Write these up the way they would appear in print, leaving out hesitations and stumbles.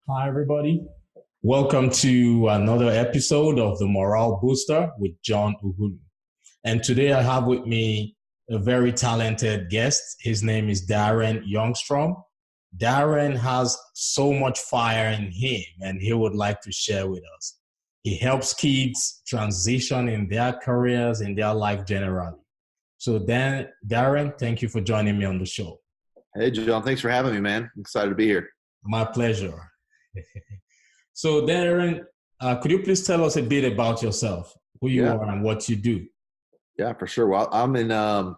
Hi, everybody. Welcome to another episode of the Morale Booster with John Ughulu. And today I have with me a very talented guest. His name is Darren Youngstrom. Darren has so much fire in him and he would like to share with us. He helps kids transition in their careers, in their life generally. So then, Darren, thank you for joining me on the show. Hey, John, thanks for having me, man. I'm excited to be here. My pleasure. So Darren, could you please tell us a bit about yourself, who you are and what you do? Yeah, for sure. Well, I'm in the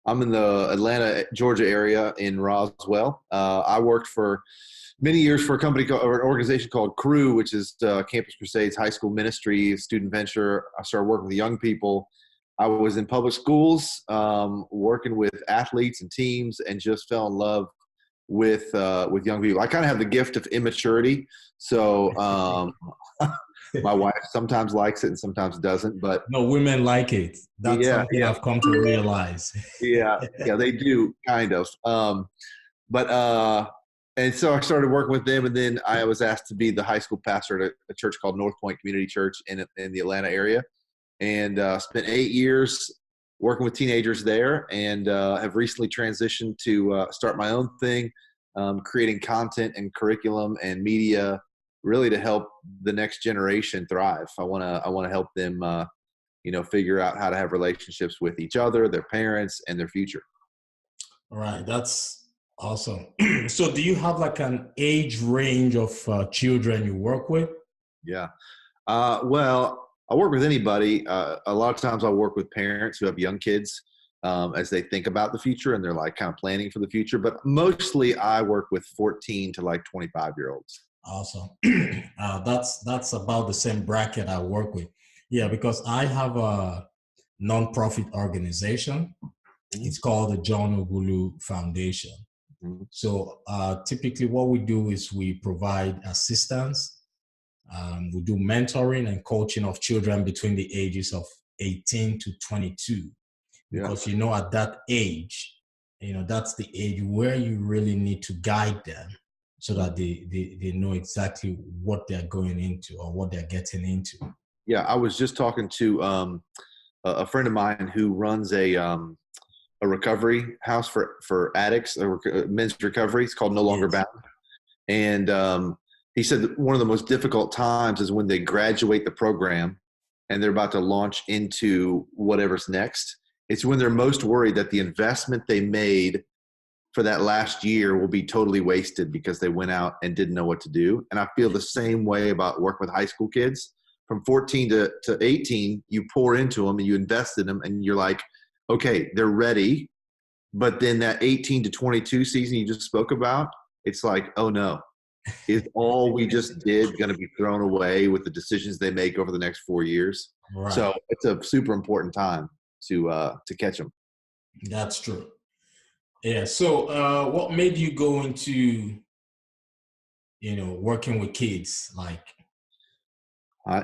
Atlanta, Georgia area in Roswell. I worked for many years for an organization called CREW, which is Campus Crusades High School Ministry, student venture. I started working with young people. I was in public schools, working with athletes and teams, and just fell in love with young people. I kind of have the gift of immaturity, so my wife sometimes likes it and sometimes doesn't. But no, women like it. That's something I've come to realize. yeah, they do kind of. And so I started working with them, and then I was asked to be the high school pastor at a church called North Point Community Church in the Atlanta area, and spent 8 years working with teenagers there, and have recently transitioned to start my own thing, creating content and curriculum and media, really to help the next generation thrive. I want to help them, figure out how to have relationships with each other, their parents, and their future. All right, that's awesome. So, do you have like an age range of children you work with? Yeah. Well, I work with anybody. A lot of times I work with parents who have young kids as they think about the future and they're like kind of planning for the future. But mostly I work with 14 to like 25-year-olds. Awesome. That's about the same bracket I work with. Yeah, because I have a nonprofit organization. It's called the John Ughulu Foundation. Mm-hmm. So typically what we do is we provide assistance. We do mentoring and coaching of children between the ages of 18 to 22. Because, at that age, that's the age where you really need to guide them so that they know exactly what they're going into or what they're getting into. Yeah, I was just talking to a friend of mine who runs a recovery house for addicts, men's recovery. It's called No Longer Bound. And he said that one of the most difficult times is when they graduate the program and they're about to launch into whatever's next. It's when they're most worried that the investment they made for that last year will be totally wasted because they went out and didn't know what to do. And I feel the same way about working with high school kids. From 14 to 18, you pour into them and you invest in them and you're like, okay, they're ready. But then that 18 to 22 season you just spoke about, it's like, oh no. Is all we just did going to be thrown away with the decisions they make over the next 4 years? Right. So it's a super important time to catch them. That's true. Yeah. So what made you go into, working with kids? Like, I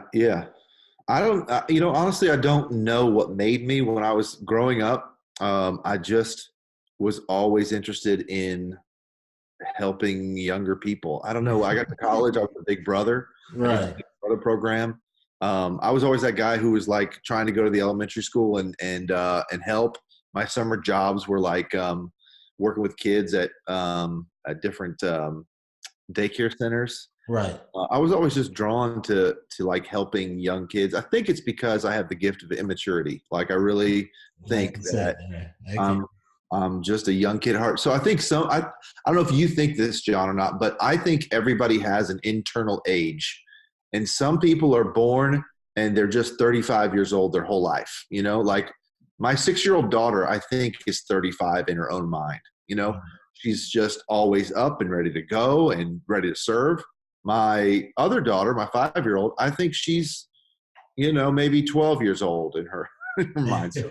don't, honestly, I don't know what made me. When I was growing up, I just was always interested in helping younger people. I don't know. I got to college. I was a big brother. Right. Big brother program. I was always that guy who was like trying to go to the elementary school and help. My summer jobs were like working with kids at different daycare centers. Right. I was always just drawn to like helping young kids. I think it's because I have the gift of immaturity. Like I really think that I'm just a young kid at heart. So I think I don't know if you think this, John, or not, but I think everybody has an internal age. And some people are born and they're just 35 years old their whole life. Like my 6-year-old daughter, I think is 35 in her own mind. She's just always up and ready to go and ready to serve. My other daughter, my 5-year-old, I think she's, maybe 12 years old in her mind. So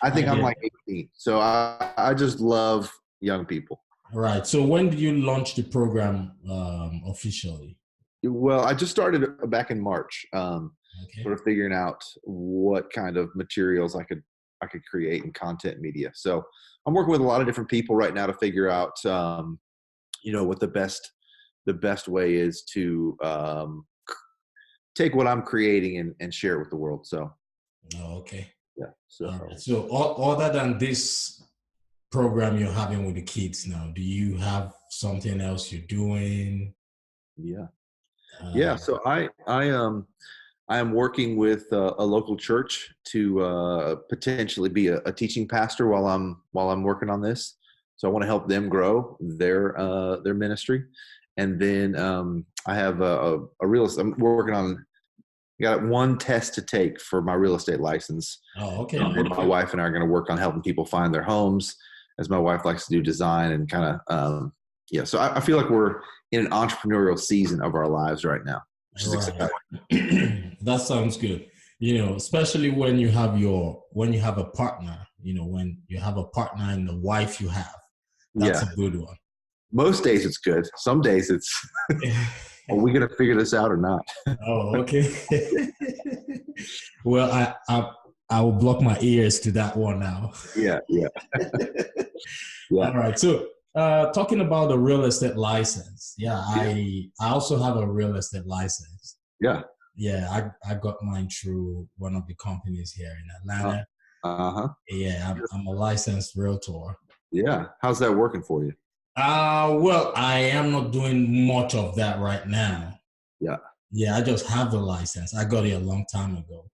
I think I'm like 18. So I just love young people. Right. So when did you launch the program officially? Well, I just started back in March, sort of figuring out what kind of materials I could I could create in content media. So I'm working with a lot of different people right now to figure out, what the best way is to take what I'm creating and share it with the world. So, Oh, okay. yeah. So, All right. So other than this program you're having with the kids now, do you have something else you're doing? yeah. Uh, So I am working with a local church to potentially be a teaching pastor while I'm working on this. So I want to help them grow their ministry, and then I have a real. I'm working on. Got one test to take for my real estate license. oh, okay. And then my wife and I are going to work on helping people find their homes, as my wife likes to do design and kind of So I feel like we're in an entrepreneurial season of our lives right now, which is exciting. That sounds good. Especially when you have a partner, when you have a partner and the wife you have, that's a good one. Most days it's good. Some days it's, are we going to figure this out or not? Oh, okay. Well, I will block my ears to that one now. Yeah. All right. So talking about the real estate license. Yeah, I also have a real estate license. Yeah. Yeah, I got mine through one of the companies here in Atlanta. Yeah, I'm a licensed realtor. Yeah. How's that working for you? Well, I am not doing much of that right now. Yeah. Yeah, I just have the license. I got it a long time ago.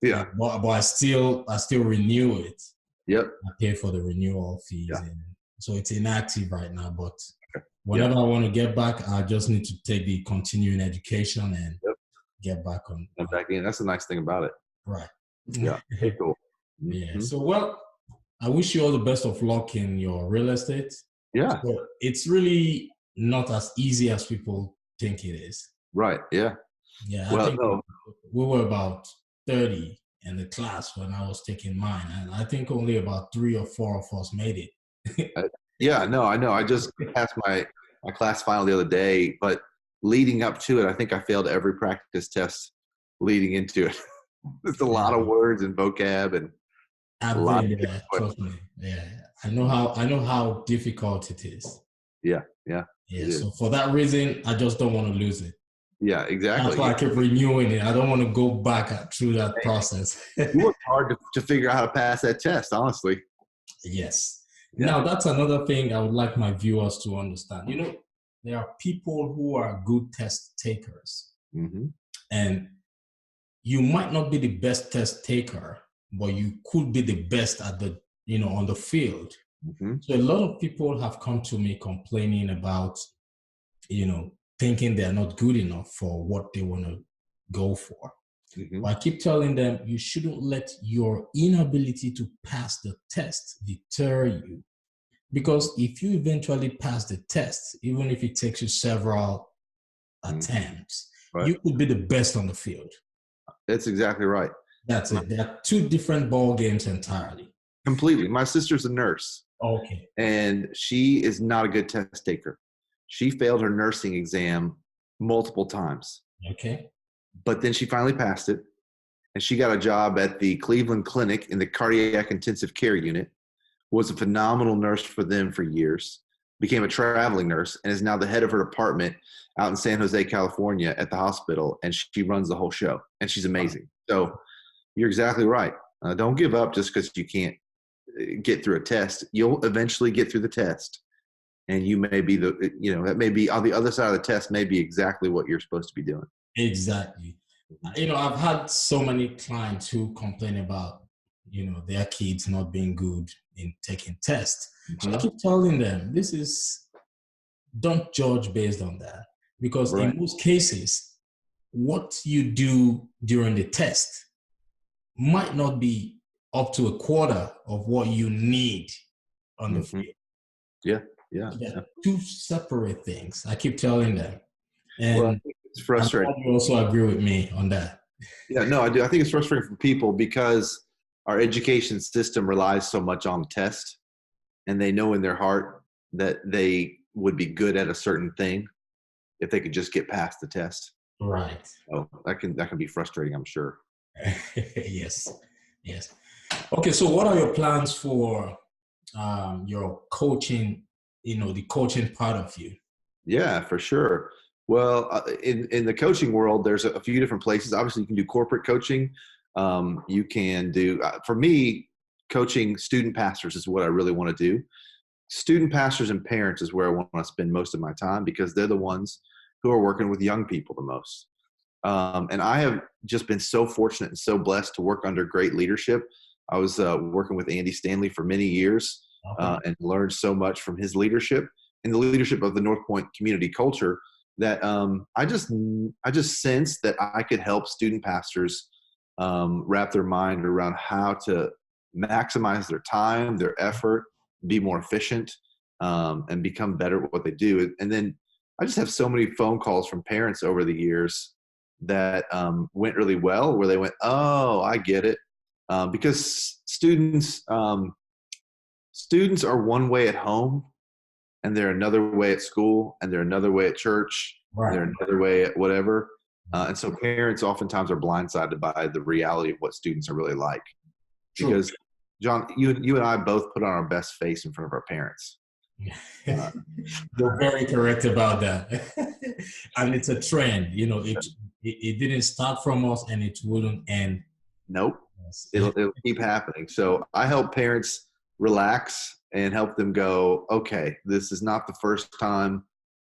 Yeah. But I still renew it. Yep. I pay for the renewal fees, and so it's inactive right now. But Okay. whenever I want to get back, I just need to take the continuing education and get back on. Back in. That's the nice thing about it. Right. Yeah. Cool. Yeah. So, well, I wish you all the best of luck in your real estate. Yeah. So it's really not as easy as people think it is. Right. Yeah. Yeah. I think we were about 30 in the class when I was taking mine, and I think only about 3 or 4 of us made it. I know. I just passed my class final the other day, but leading up to it, I think I failed every practice test leading into it. It's a lot of words and vocab and I've been there, trust me. Yeah. I know how difficult it is. Yeah. So for that reason, I just don't want to lose it. Yeah, exactly. That's why I keep renewing it. I don't want to go back through that process. You work hard to figure out how to pass that test, honestly. Yes. Yeah. Now, that's another thing I would like my viewers to understand. There are people who are good test takers. Mm-hmm. And you might not be the best test taker, but you could be the best at on the field. Mm-hmm. So a lot of people have come to me complaining about, thinking they're not good enough for what they want to go for. Mm-hmm. But I keep telling them, you shouldn't let your inability to pass the test deter you. Because if you eventually pass the test, even if it takes you several attempts, you could be the best on the field. That's exactly right. That's it. There are two different ball games entirely. Completely. My sister's a nurse. Okay. And she is not a good test taker. She failed her nursing exam multiple times. Okay. But then she finally passed it. And she got a job at the Cleveland Clinic in the cardiac intensive care unit, was a phenomenal nurse for them for years, became a traveling nurse, and is now the head of her department out in San Jose, California at the hospital. And she runs the whole show. And she's amazing. So you're exactly right. Don't give up just because you can't get through a test. You'll eventually get through the test. And you may be that may be on the other side of the test, may be exactly what you're supposed to be doing. Exactly. I've had so many clients who complain about, their kids not being good in taking tests. Mm-hmm. So I keep telling them, don't judge based on that. Because in most cases, what you do during the test might not be up to a quarter of what you need on the field. Yeah. Two separate things. I keep telling them. And it's frustrating. You also agree with me on that. Yeah, no, I do. I think it's frustrating for people because our education system relies so much on the test, and they know in their heart that they would be good at a certain thing if they could just get past the test. Right. So that can be frustrating, I'm sure. Yes. Okay, so what are your plans for your coaching, the coaching part of you? Yeah, for sure. Well, in the coaching world, there's a few different places. Obviously, you can do corporate coaching. You can do, for me, coaching student pastors is what I really want to do. Student pastors and parents is where I want to spend most of my time because they're the ones who are working with young people the most. And I have just been so fortunate and so blessed to work under great leadership. I was working with Andy Stanley for many years Okay. and learned so much from his leadership and the leadership of the North Point community culture that I just sensed that I could help student pastors wrap their mind around how to maximize their time, their effort, be more efficient, and become better at what they do. And then I just have so many phone calls from parents over the years that went really well, where they went, "Oh, I get it," because students are one way at home, and they're another way at school, and they're another way at church, and Right. they're another way at whatever. And so parents oftentimes are blindsided by the reality of what students are really like. True. Because, John, you and I both put on our best face in front of our parents. Uh, You're very correct about that. And it's a trend, it didn't start from us and it wouldn't end. nope, Us. it'll keep happening. So I help parents relax and help them go, okay, this is not the first time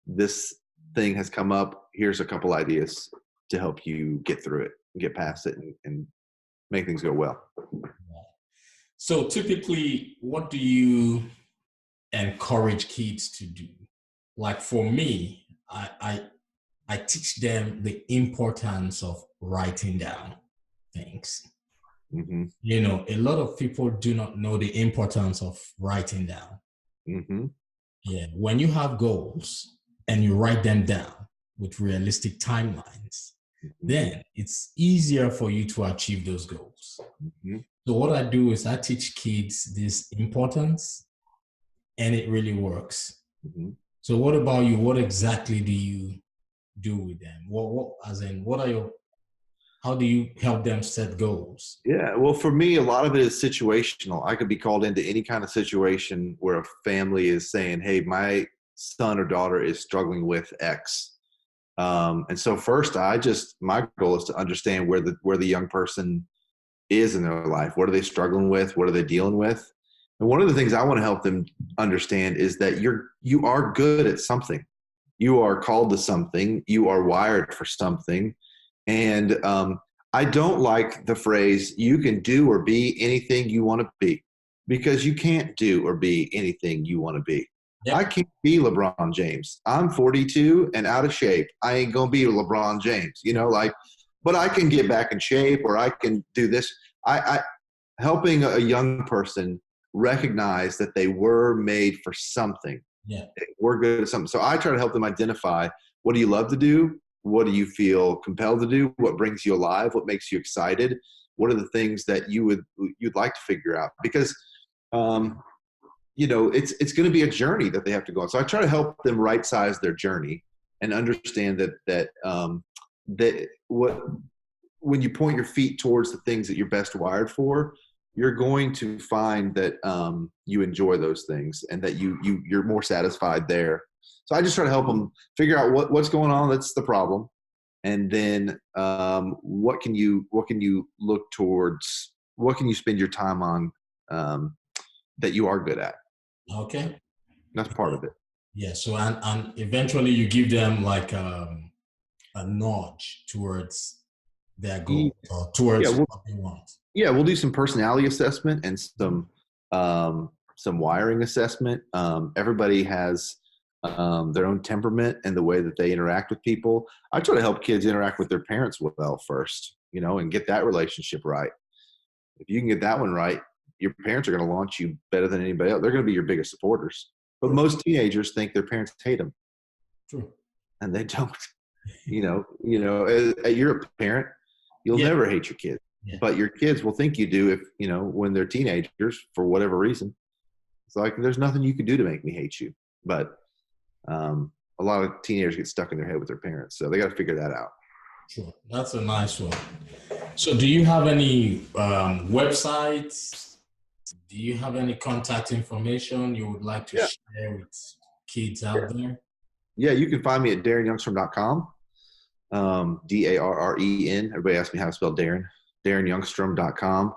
this thing has come up. Here's a couple ideas to help you get through it, get past it, and make things go well. So typically, what do you encourage kids to do? Like for me, I teach them the importance of writing down things. Mm-hmm. A lot of people do not know the importance of writing down. Mm-hmm. Yeah, when you have goals and you write them down with realistic timelines, Mm-hmm. then it's easier for you to achieve those goals. Mm-hmm. So what I do is I teach kids this importance, and it really works. Mm-hmm. So what about you? What exactly do you do with them? As in, how do you help them set goals? Yeah, well, for me, a lot of it is situational. I could be called into any kind of situation where a family is saying, "Hey, my son or daughter is struggling with X," and so first, my goal is to understand where the young person is in their life. What are they struggling with? What are they dealing with? And one of the things I want to help them understand is that you are good at something. You are called to something. You are wired for something. And I don't like the phrase, you can do or be anything you want to be, because you can't do or be anything you want to be. I Yep. can't be LeBron James. I'm 42 and out of shape. I ain't going to be LeBron James, but I can get back in shape, or I can do this. I helping a young person recognize that they were made for something. Yeah. We're good at something. So I try to help them identify, what do you love to do? What do you feel compelled to do? What brings you alive? What makes you excited? What are the things that you'd like to figure out? Because it's going to be a journey that they have to go on. So I try to help them right size their journey and understand that when you point your feet towards the things that you're best wired for, you're going to find that you enjoy those things and that you're more satisfied there. So I just try to help them figure out what's going on. That's the problem. And then what can you look towards? What can you spend your time on that you are good at? Okay. That's part of it. Yeah. So and eventually you give them like a nudge towards their goal or Yeah, towards what they want. we'll do some personality assessment and some wiring assessment. Everybody has their own temperament and the way that they interact with people. I try to help kids interact with their parents well first, and get that relationship right. If you can get that one right, your parents are going to launch you better than anybody else. They're going to be your biggest supporters. But True. most teenagers think their parents hate them, True. and they don't. You're a parent, you'll Yeah. never hate your kids, Yeah. but your kids will think you do if when they're teenagers for whatever reason. It's like, there's nothing you can do to make me hate you. But a lot of teenagers get stuck in their head with their parents, so they got to figure that out. Sure. That's a nice one. So do you have any websites? Do you have any contact information you would like to Yeah. share with kids Yeah. out there? Yeah. You can find me at DarrenYoungstrom.com. Darren. Everybody asks me how to spell Darren. DarrenYoungstrom.com.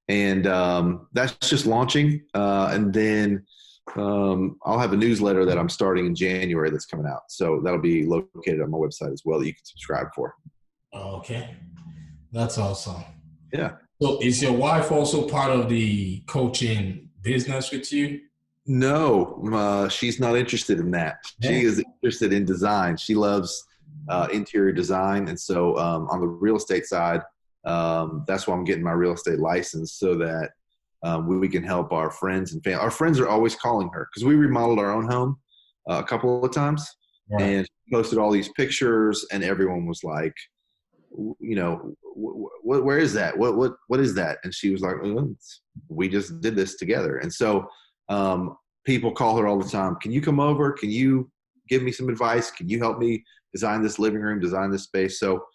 And that's just launching. And then I'll have a newsletter that I'm starting in January that's coming out. So that'll be located on my website as well that you can subscribe for. Okay. That's awesome. Yeah. So is your wife also part of the coaching business with you? No, she's not interested in that. She is interested in design. She loves interior design. And so on the real estate side, that's why I'm getting my real estate license so that we can help our friends and family. Our friends are always calling her because we remodeled our own home a couple of times. Right. And she posted all these pictures and everyone was like, you know, where is that? What is that? And she was like, we just did this together. And so people call her all the time. Can you come over? Can you give me some advice? Can you help me design this living room, design this space? So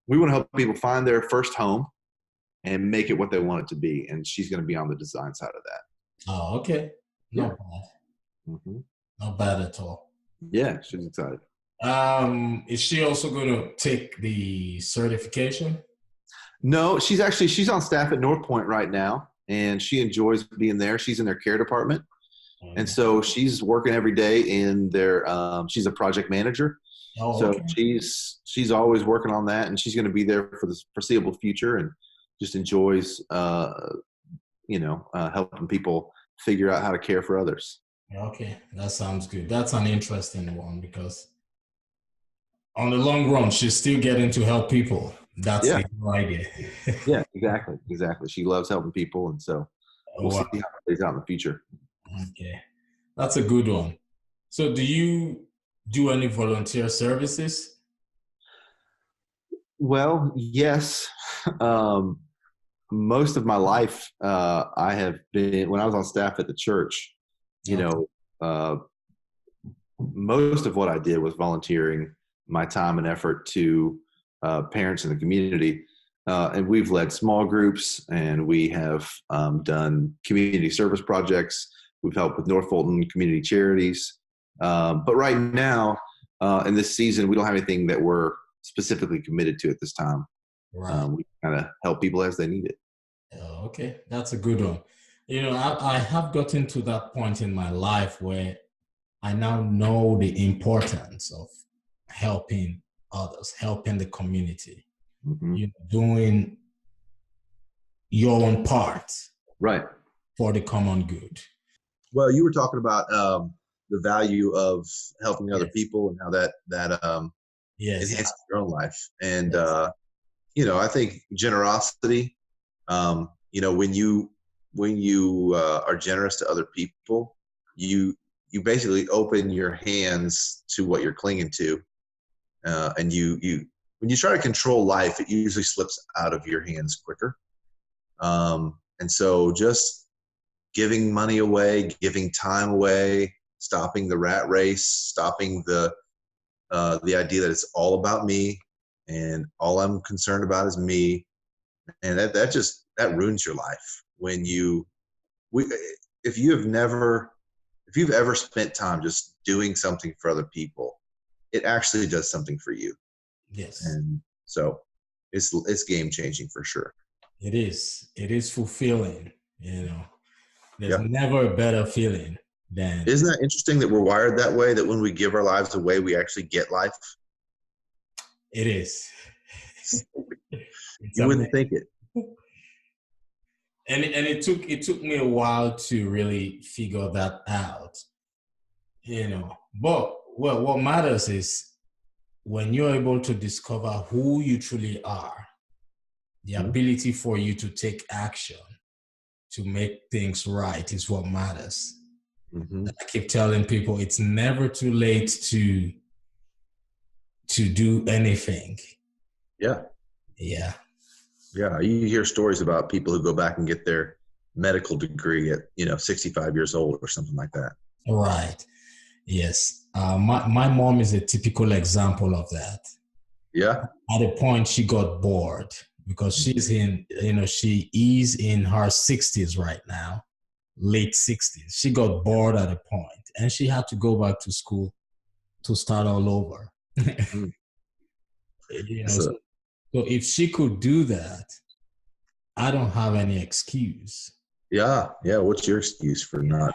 we want to help people find their first home and make it what they want it to be. And she's going to be on the design side of that. Oh, okay. Not bad. Mm-hmm. Not bad at all. Yeah, she's excited. Is she also going to take the certification? No, she's on staff at North Point right now, and she enjoys being there. She's in their care department. And so she's working every day in their, she's a project manager. Oh, so okay. She's always working on that, and she's going to be there for the foreseeable future and just enjoys, helping people figure out how to care for others. Okay. That sounds good. That's an interesting one because on the long run, she's still getting to help people. That's the whole idea. Yeah, exactly. She loves helping people. And so we'll see how it plays out in the future. Okay. That's a good one. So do you do any volunteer services? Well, yes. Most of my life, I have been, when I was on staff at the church, most of what I did was volunteering my time and effort to parents in the community. And we've led small groups, and we have done community service projects. We've helped with North Fulton community charities. But right now, in this season, we don't have anything that we're specifically committed to at this time. Right. We kind of help people as they need it. Oh, okay. That's a good one. I have gotten to that point in my life where I now know the importance of helping others, helping the community, doing your own part, right, for the common good. Well, you were talking about the value of helping other people and how that enhances your own life. And I think generosity. When you are generous to other people, you basically open your hands to what you're clinging to. And when you try to control life, it usually slips out of your hands quicker. And so just giving money away, giving time away, stopping the rat race, stopping the idea that it's all about me and all I'm concerned about is me. And that ruins your life. When if you've ever spent time just doing something for other people, it actually does something for you. Yes. And so it's game changing for sure. It is fulfilling, There's never a better feeling than. Isn't that interesting that we're wired that way, that when we give our lives away, we actually get life? It is. You wouldn't think it. And it took me a while to really figure that out. But what matters is when you're able to discover who you truly are, the ability for you to take action to make things right is what matters. I keep telling people it's never too late to do anything. Yeah. Yeah. Yeah. You hear stories about people who go back and get their medical degree at 65 years old or something like that. Right. Yes. My mom is a typical example of that. Yeah. At a point, she got bored because she is in her 60s right now, late 60s. She got bored at a point and she had to go back to school to start all over. Mm. So if she could do that, I don't have any excuse. Yeah. What's your excuse for not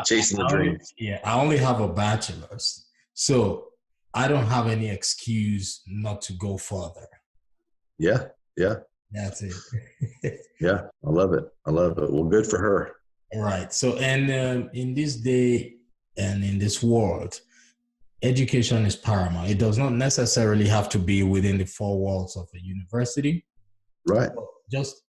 chasing the dream? I only have a bachelor's, so I don't have any excuse not to go further. Yeah. That's it. Yeah, I love it. Well, good for her. All right. So, and in this day and in this world, education is paramount. It does not necessarily have to be within the four walls of a university. Right. Just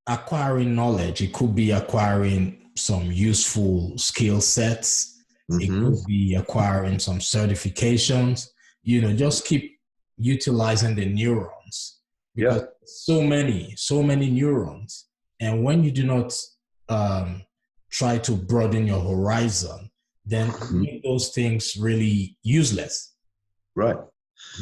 acquiring knowledge. It could be acquiring some useful skill sets. Mm-hmm. It could be acquiring some certifications. Just keep utilizing the neurons, because so many neurons. And when you do not try to broaden your horizon, then make those things really useless. Right.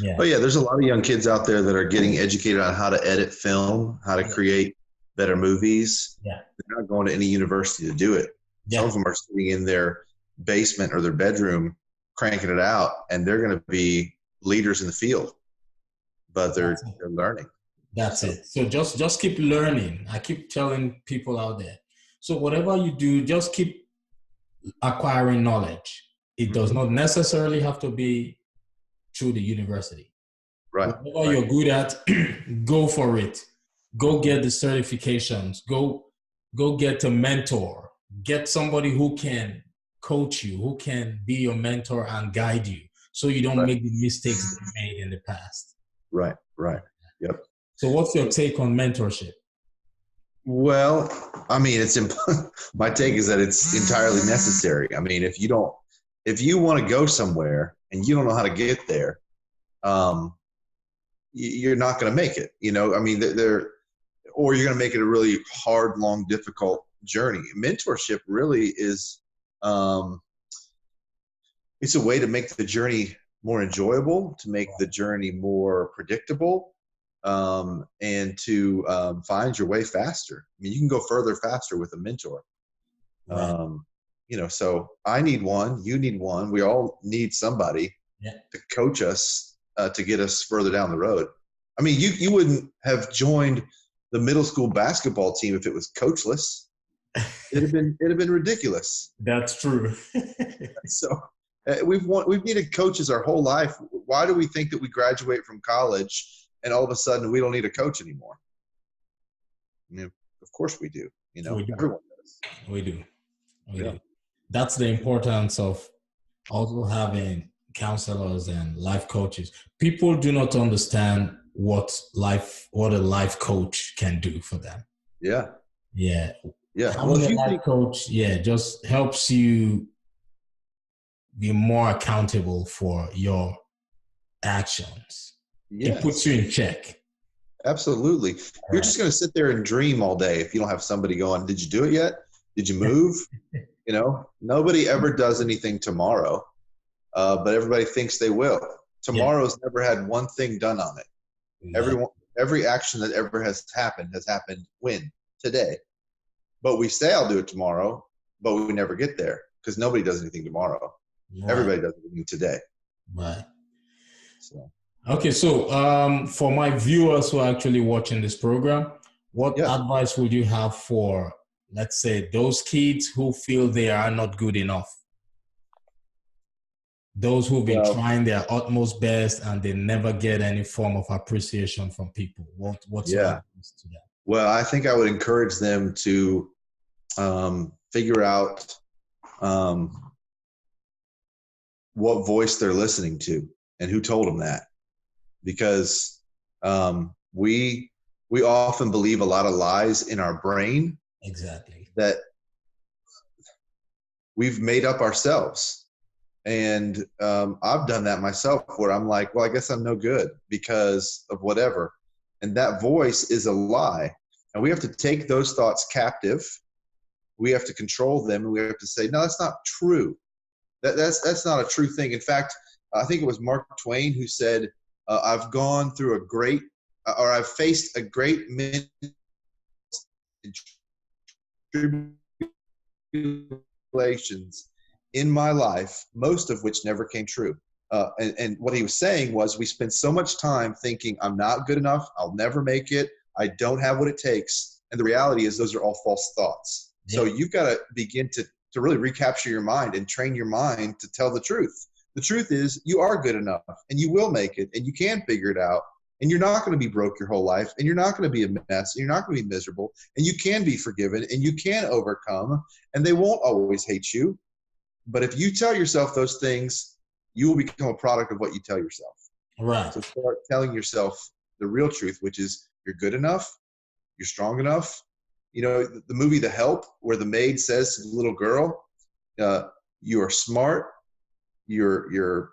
Yeah. Oh yeah, there's a lot of young kids out there that are getting educated on how to edit film, how to create better movies. Yeah. They're not going to any university to do it. Yeah. Some of them are sitting in their basement or their bedroom cranking it out, and they're going to be leaders in the field, but they're learning. That's it. So just keep learning. I keep telling people out there. So whatever you do, just keep acquiring knowledge. It does not necessarily have to be through the university. Right. Whatever you're good at, go for it. Go get the certifications. Go get a mentor. Get somebody who can coach you, who can be your mentor and guide you, so you don't make the mistakes that you made in the past. Right. Yep. So what's your take on mentorship? Well, I mean, my take is that it's entirely necessary. I mean, if you want to go somewhere and you don't know how to get there, you're not going to make it, I mean, or you're going to make it a really hard, long, difficult journey. Mentorship really is, it's a way to make the journey more enjoyable, to make the journey more predictable, and to find your way faster. I mean, you can go further faster with a mentor. Right. So I need one, you need one. We all need somebody to coach us, to get us further down the road. I mean, you wouldn't have joined the middle school basketball team if it was coachless. It'd have been ridiculous. That's true. So we've needed coaches our whole life. Why do we think that we graduate from college and all of a sudden we don't need a coach anymore? I mean, of course we do. Everyone does. We do. That's the importance of also having counselors and life coaches. People do not understand what a life coach can do for them. Yeah. Well, having a life coach, just helps you be more accountable for your actions. It puts you in check. Absolutely. You're just going to sit there and dream all day if you don't have somebody going, did you do it yet? Did you move? Nobody ever does anything tomorrow, but everybody thinks they will. Tomorrow's never had one thing done on it. Every action that ever has happened when? Today. But we say I'll do it tomorrow, but we never get there because nobody does anything tomorrow. Right. Everybody does anything today. Right. Okay, so for my viewers who are actually watching this program, what advice would you have for, let's say, those kids who feel they are not good enough? Those who've been trying their utmost best and they never get any form of appreciation from people. What's your advice to them? Well, I think I would encourage them to figure out what voice they're listening to and who told them that. Because we often believe a lot of lies in our brain. Exactly. That we've made up ourselves. And I've done that myself where I'm like, well, I guess I'm no good because of whatever. And that voice is a lie. And we have to take those thoughts captive. We have to control them. And we have to say, no, that's not true. That's not a true thing. In fact, I think it was Mark Twain who said, I've gone through a great or I've faced a great many tribulations in my life, most of which never came true. And what he was saying was, we spend so much time thinking, I'm not good enough, I'll never make it, I don't have what it takes. And the reality is those are all false thoughts. Yeah. So you've got to begin to really recapture your mind and train your mind to tell the truth. The truth is you are good enough and you will make it and you can figure it out. And you're not going to be broke your whole life, and you're not going to be a mess, and you're not going to be miserable, and you can be forgiven, and you can overcome, and they won't always hate you. But if you tell yourself those things, you will become a product of what you tell yourself. Right. So start telling yourself the real truth, which is you're good enough, you're strong enough. You know, the movie The Help, where the maid says to the little girl, you are smart, you're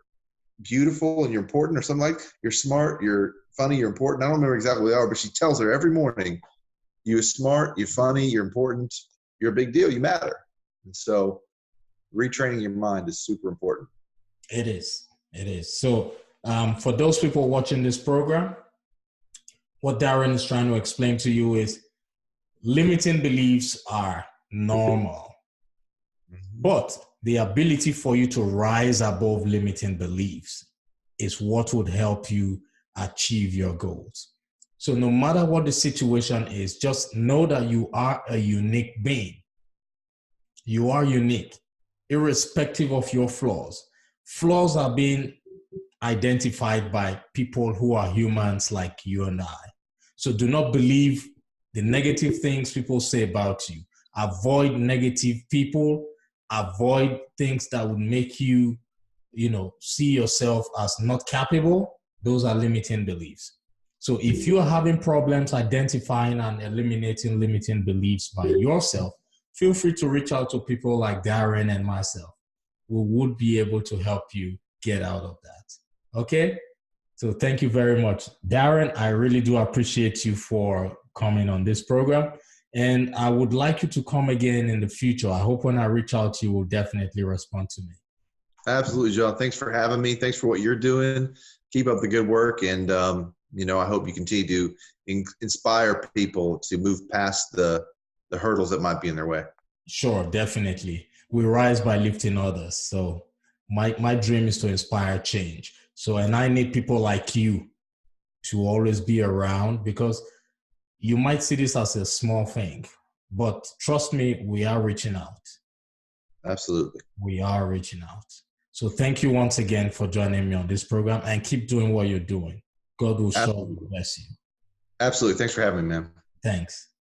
beautiful, and you're important, or something like, you're smart, you're funny, you're important. I don't remember exactly what they are, but she tells her every morning, you're smart, you're funny, you're important, you're a big deal, you matter. And so retraining your mind is super important. It is. It is. So for those people watching this program, what Darren is trying to explain to you is limiting beliefs are normal, but the ability for you to rise above limiting beliefs is what would help you achieve your goals. So no matter what the situation is, just know that you are a unique being. You are unique, irrespective of your flaws. Flaws are being identified by people who are humans like you and I. So do not believe the negative things people say about you. Avoid negative people. Avoid things that would make you, see yourself as not capable. Those are limiting beliefs. So if you're having problems identifying and eliminating limiting beliefs by yourself, feel free to reach out to people like Darren and myself, who would be able to help you get out of that. Okay? So thank you very much. Darren, I really do appreciate you for coming on this program. And I would like you to come again in the future. I hope when I reach out to you, will definitely respond to me. Absolutely, John. Thanks for having me. Thanks for what you're doing. Keep up the good work. And, I hope you continue to inspire people to move past the hurdles that might be in their way. Sure, definitely. We rise by lifting others. So my dream is to inspire change. So, and I need people like you to always be around, because you might see this as a small thing, but trust me, we are reaching out. Absolutely. We are reaching out. So thank you once again for joining me on this program, and keep doing what you're doing. God will surely bless you. Absolutely. Thanks for having me, man. Thanks.